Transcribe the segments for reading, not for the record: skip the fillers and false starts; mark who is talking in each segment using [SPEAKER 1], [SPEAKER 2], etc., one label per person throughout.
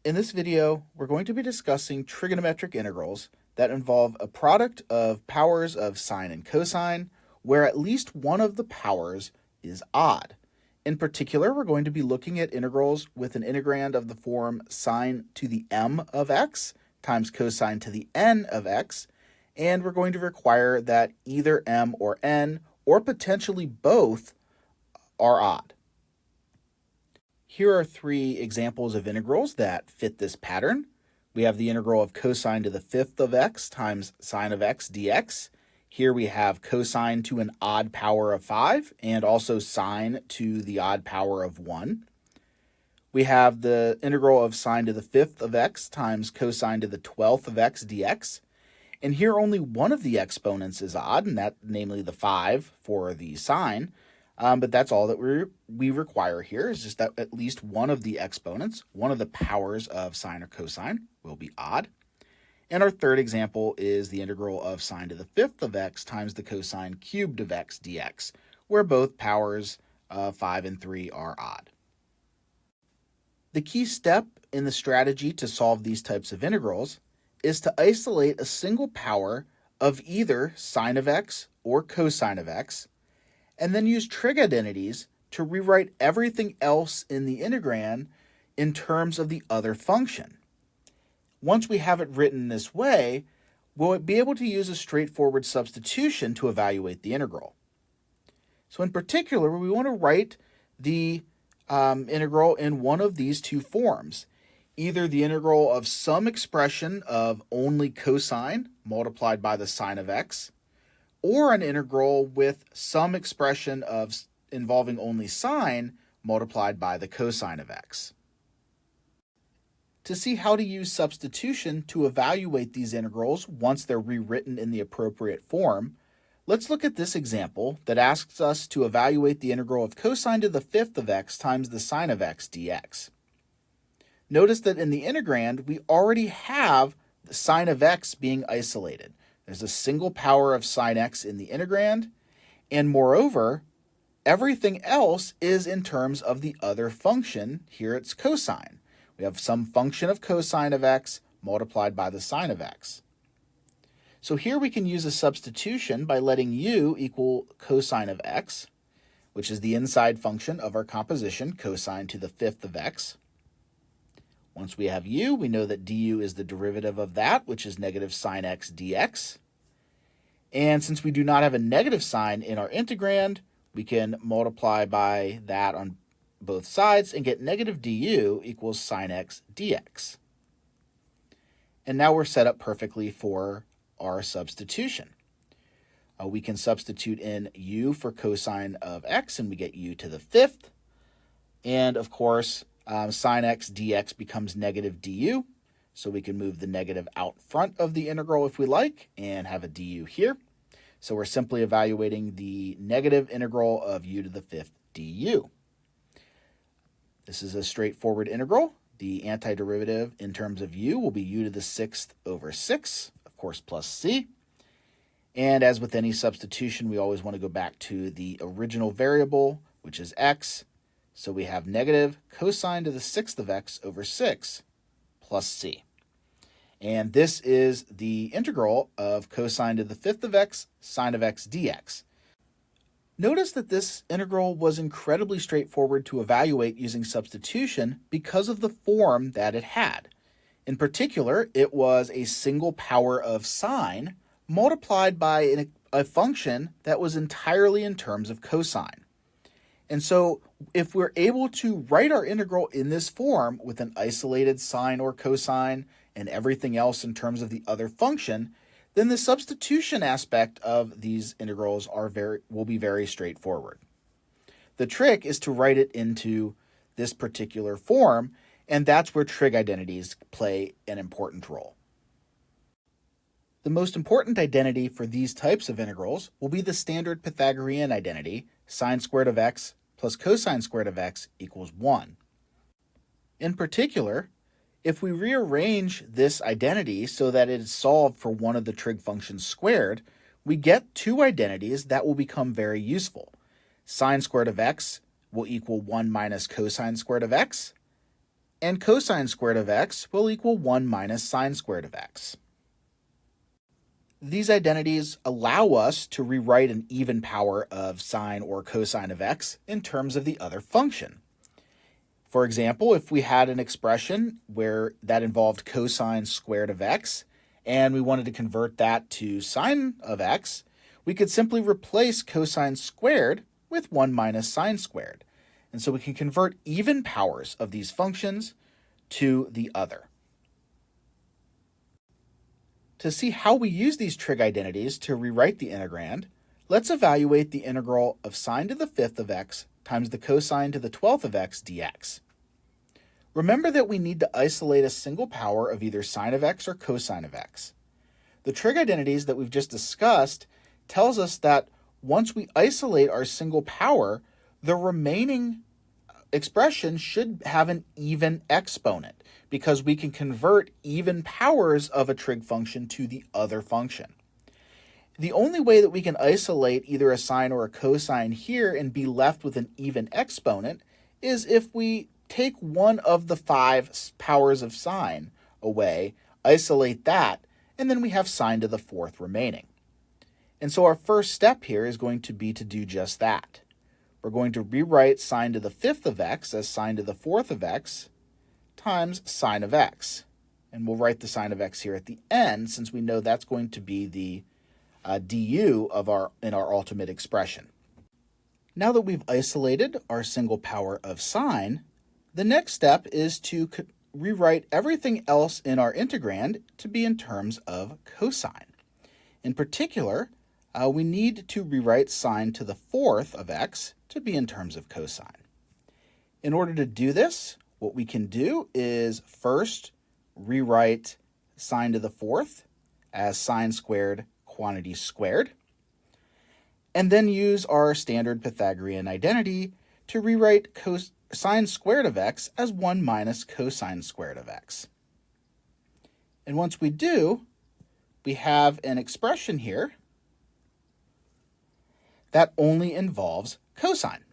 [SPEAKER 1] In this video, we're going to be discussing trigonometric integrals that involve a product of powers of sine and cosine, where at least one of the powers is odd. In particular, we're going to be looking at integrals with an integrand of the form sine to the m of x times cosine to the n of x, and we're going to require that either m or n, or potentially both, are odd. Here are three examples of integrals that fit this pattern. We have the integral of cosine to the fifth of x times sine of x dx. Here we have cosine to an odd power of 5 and also sine to the odd power of 1. We have the integral of sine to the fifth of x times cosine to the 12th of x dx. And here only one of the exponents is odd, and that namely the 5 for the sine. But that's all that we require here, is just that at least one of the exponents, one of the powers of sine or cosine, will be odd. And our third example is the integral of sine to the fifth of x times the cosine cubed of x dx, where both powers 5 and 3 are odd. The key step in the strategy to solve these types of integrals is to isolate a single power of either sine of x or cosine of x, and then use trig identities to rewrite everything else in the integrand in terms of the other function. Once we have it written this way, we'll be able to use a straightforward substitution to evaluate the integral. So in particular, we want to write the integral in one of these two forms, either the integral of some expression of only cosine multiplied by the sine of x, or an integral with some expression of involving only sine multiplied by the cosine of x. To see how to use substitution to evaluate these integrals once they're rewritten in the appropriate form, let's look at this example that asks us to evaluate the integral of cosine to the fifth of x times the sine of x dx. Notice that in the integrand, we already have the sine of x being isolated. There's a single power of sine x in the integrand, and moreover, everything else is in terms of the other function. Here it's cosine. We have some function of cosine of x multiplied by the sine of x. So here we can use a substitution by letting u equal cosine of x, which is the inside function of our composition, cosine to the fifth of x. Once we have u, we know that du is the derivative of that, which is negative sine x dx. And since we do not have a negative sign in our integrand, we can multiply by that on both sides and get negative du equals sine x dx. And now we're set up perfectly for our substitution. We can substitute in u for cosine of x, and we get u to the fifth. And of course, sine x dx becomes negative du, so we can move the negative out front of the integral if we like, and have a du here. So we're simply evaluating the negative integral of u to the fifth du. This is a straightforward integral. The antiderivative in terms of u will be u to the sixth over 6, of course, plus c. And as with any substitution, we always want to go back to the original variable, which is x. So we have negative cosine to the sixth of x over 6 plus c. And this is the integral of cosine to the fifth of x sine of x dx. Notice that this integral was incredibly straightforward to evaluate using substitution because of the form that it had. In particular, it was a single power of sine multiplied by a function that was entirely in terms of cosine. And so if we're able to write our integral in this form with an isolated sine or cosine and everything else in terms of the other function, then the substitution aspect of these integrals will be very straightforward. The trick is to write it into this particular form, and that's where trig identities play an important role. The most important identity for these types of integrals will be the standard Pythagorean identity, sine squared of x plus cosine squared of x equals 1. In particular, if we rearrange this identity so that it is solved for one of the trig functions squared, we get two identities that will become very useful. Sine squared of x will equal 1 minus cosine squared of x, and cosine squared of x will equal 1 minus sine squared of x. These identities allow us to rewrite an even power of sine or cosine of x in terms of the other function. For example, if we had an expression where that involved cosine squared of x, and we wanted to convert that to sine of x, we could simply replace cosine squared with 1 minus sine squared. And so we can convert even powers of these functions to the other. To see how we use these trig identities to rewrite the integrand, let's evaluate the integral of sine to the fifth of x times the cosine to the 12th of x dx. Remember that we need to isolate a single power of either sine of x or cosine of x. The trig identities that we've just discussed tells us that once we isolate our single power, the remaining expression should have an even exponent because we can convert even powers of a trig function to the other function. The only way that we can isolate either a sine or a cosine here and be left with an even exponent is if we take one of the 5 powers of sine away, isolate that, and then we have sine to the 4th remaining. And so our first step here is going to be to do just that. We're going to rewrite sine to the 5th of x as sine to the 4th of x times sine of x. And we'll write the sine of x here at the end since we know that's going to be the du in our ultimate expression. Now that we've isolated our single power of sine, the next step is to rewrite everything else in our integrand to be in terms of cosine. In particular, we need to rewrite sine to the 4th of x to be in terms of cosine. In order to do this, what we can do is first rewrite sine to the 4th as sine squared quantity squared, and then use our standard Pythagorean identity to rewrite sine squared of x as 1 minus cosine squared of x. And once we do, we have an expression here that only involves cosine.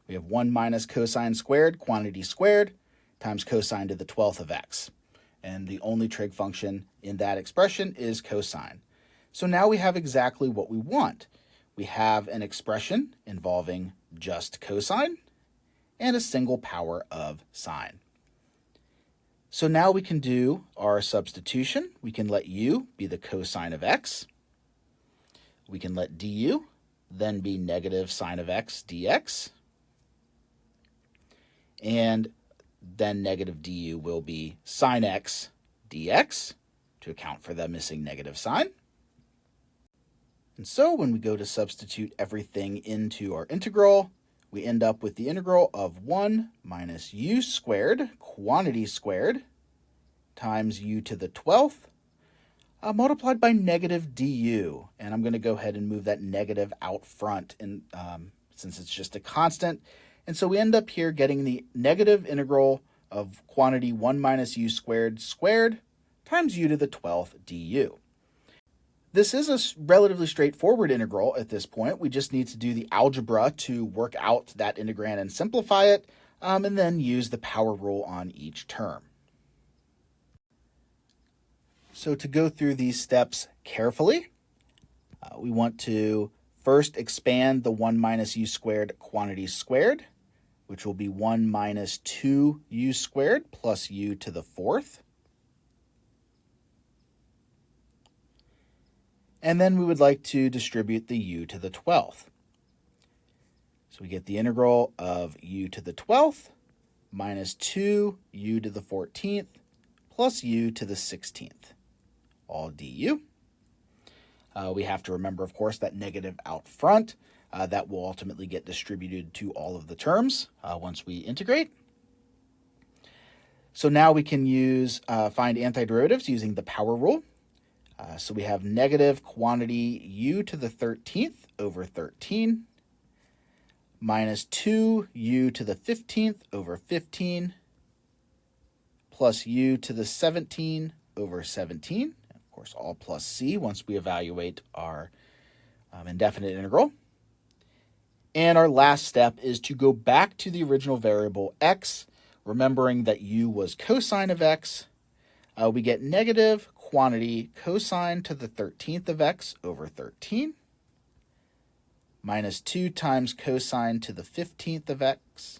[SPEAKER 1] We have 1 minus cosine squared, quantity squared, times cosine to the 12th of x. And the only trig function in that expression is cosine. So now we have exactly what we want. We have an expression involving just cosine and a single power of sine. So now we can do our substitution. We can let u be the cosine of x. We can let du then be negative sine of x dx. And then negative du will be sine x dx to account for the missing negative sign. And so when we go to substitute everything into our integral, we end up with the integral of 1 minus u squared, quantity squared, times u to the 12th, multiplied by negative du. And I'm going to go ahead and move that negative out front since it's just a constant. And so we end up here getting the negative integral of quantity 1 minus u squared squared times u to the 12th du. This is a relatively straightforward integral at this point. We just need to do the algebra to work out that integrand and simplify it, and then use the power rule on each term. So to go through these steps carefully, we want to first expand the 1 minus u squared quantity squared, which will be 1 minus 2u squared plus u to the 4th. And then we would like to distribute the u to the 12th. So we get the integral of u to the 12th minus 2u to the 14th plus u to the 16th, all du. We have to remember, of course, that negative out front. That will ultimately get distributed to all of the terms once we integrate. So now we can find antiderivatives using the power rule. So we have negative quantity u to the 13th over 13 minus 2u to the 15th over 15 plus u to the 17 over 17. Of course, all plus c once we evaluate our indefinite integral. And our last step is to go back to the original variable x, remembering that u was cosine of x, we get negative quantity cosine to the 13th of x over 13 minus 2 times cosine to the 15th of x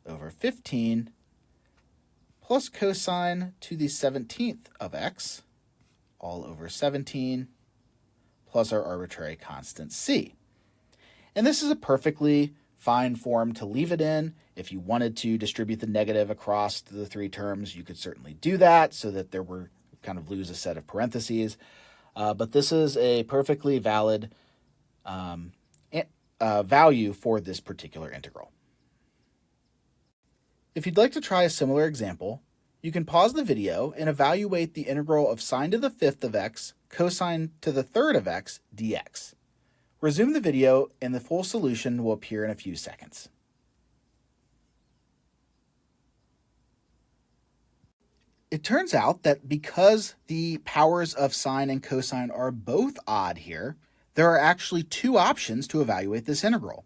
[SPEAKER 1] over 15 plus cosine to the 17th of x all over 17 plus our arbitrary constant c. And this is a perfectly fine form to leave it in. If you wanted to distribute the negative across the three terms, you could certainly do that so that there were kind of lose a set of parentheses. But this is a perfectly valid value for this particular integral. If you'd like to try a similar example, you can pause the video and evaluate the integral of sine to the 5th of x cosine to the 3rd of x dx. Resume the video and the full solution will appear in a few seconds. It turns out that because the powers of sine and cosine are both odd here, there are actually two options to evaluate this integral.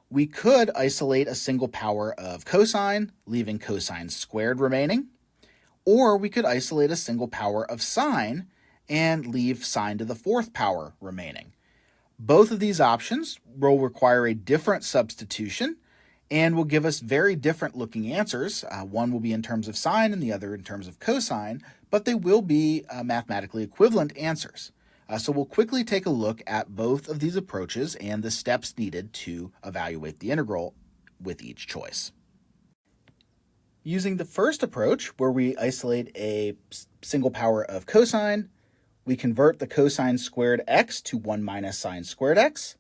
[SPEAKER 1] We could isolate a single power of cosine, leaving cosine squared remaining, or we could isolate a single power of sine and leave sine to the 4th power remaining. Both of these options will require a different substitution and will give us very different looking answers. One will be in terms of sine and the other in terms of cosine, but they will be mathematically equivalent answers. So we'll quickly take a look at both of these approaches and the steps needed to evaluate the integral with each choice. Using the first approach, where we isolate a single power of cosine, we convert the cosine squared x to 1 minus sine squared x,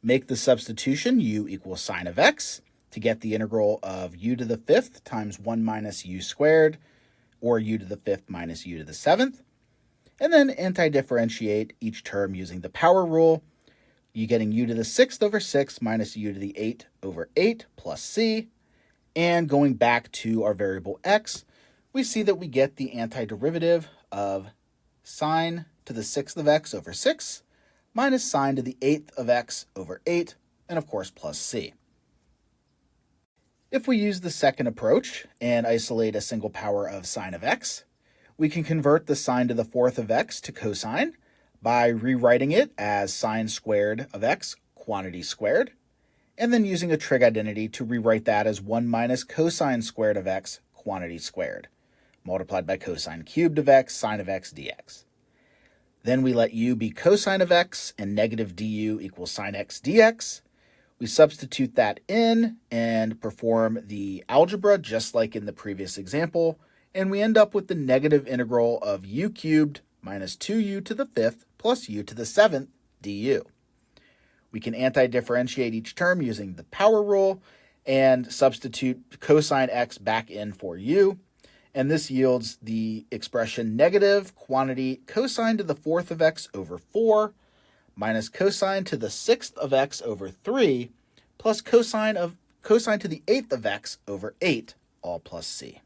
[SPEAKER 1] make the substitution u equals sine of x to get the integral of u to the 5th times 1 minus u squared, or u to the 5th minus u to the 7th, and then anti-differentiate each term using the power rule. You're getting u to the 6th over 6 minus u to the 8 over 8 plus c. And going back to our variable x, we see that we get the antiderivative of sine to the 6th of x over 6 minus sine to the 8th of x over 8, and of course plus c. If we use the second approach and isolate a single power of sine of x, we can convert the sine to the 4th of x to cosine by rewriting it as sine squared of x quantity squared, and then using a trig identity to rewrite that as 1 minus cosine squared of x quantity squared, multiplied by cosine cubed of x sine of x dx. Then we let u be cosine of x and negative du equals sine x dx. We substitute that in and perform the algebra just like in the previous example, and we end up with the negative integral of u cubed minus 2u to the 5th plus u to the 7th du. We can anti-differentiate each term using the power rule and substitute cosine x back in for u, and this yields the expression negative quantity cosine to the 4th of x over 4 minus cosine to the 6th of x over 3 plus cosine to the 8th of x over 8, all plus c.